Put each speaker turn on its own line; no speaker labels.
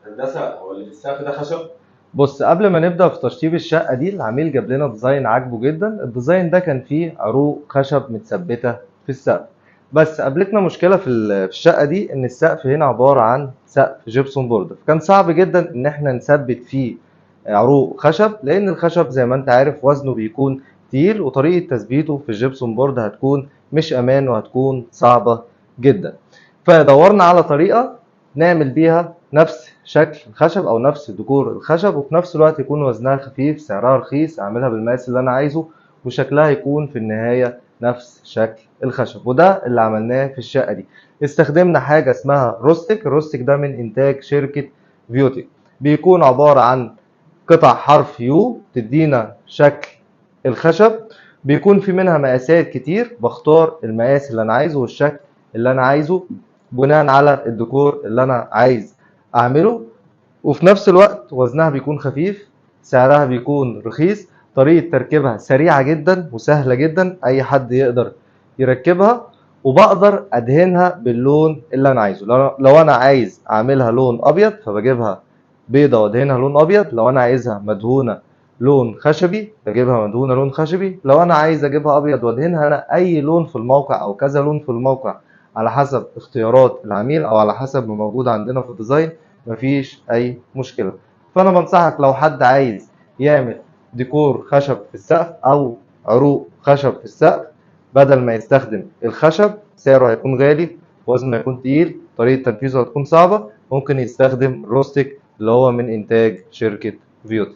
هندسة هو اللي في السقف ده خشب؟
بص، قبل ما نبدأ في تشطيب الشقة دي العميل جاب لنا ديزاين عاجبه جدا. الديزاين ده كان فيه عروق خشب متثبتة في السقف. بس قابلتنا مشكلة في الشقة دي، ان السقف هنا عبارة عن سقف جبسون بورد، فكان صعب جدا ان احنا نثبت فيه عروق خشب، لان الخشب زي ما انت عارف وزنه بيكون تقيل، وطريقة تثبيته في الجبسون بورد هتكون مش امان وهتكون صعبة جدا. فدورنا على طريقة نعمل بيها نفس شكل الخشب او نفس ديكور الخشب، وفي نفس الوقت يكون وزنها خفيف سعرها رخيص، اعملها بالمقاس اللي انا عايزه، وشكلها يكون في النهاية نفس شكل الخشب. وده اللي عملناه في الشقة دي. استخدمنا حاجة اسمها روستيك. الروستيك ده من انتاج شركة فيوتيك، بيكون عبارة عن قطع حرف يو تدينا شكل الخشب. بيكون في منها مقاسات كتير، بختار المقاس اللي انا عايزه والشكل اللي انا عايزه بناء على الديكور اللي انا عايز اعمله. وفي نفس الوقت وزنها بيكون خفيف، سعرها بيكون رخيص، طريقة تركيبها سريعة جدا وسهلة جدا، اي حد يقدر يركبها. وبقدر ادهنها باللون اللي انا عايزه. لو انا عايز اعملها لون ابيض فبجيبها بيضة وادهنها لون ابيض، لو انا عايزها مدهونة لون خشبي بجيبها مدهونة لون خشبي، لو انا عايز اجيبها ابيض وادهنها انا اي لون في الموقع او كذا لون في الموقع على حسب اختيارات العميل او على حسب ما موجود عندنا في الديزاين، مفيش اي مشكلة. فانا بنصحك لو حد عايز يعمل ديكور خشب في السقف او عروق خشب في السقف، بدل ما يستخدم الخشب سعره هيكون غالي، وزنه هيكون تقيل، طريقة تنفيذه هتكون صعبة، ممكن يستخدم روستيك اللي هو من انتاج شركة فيوتي.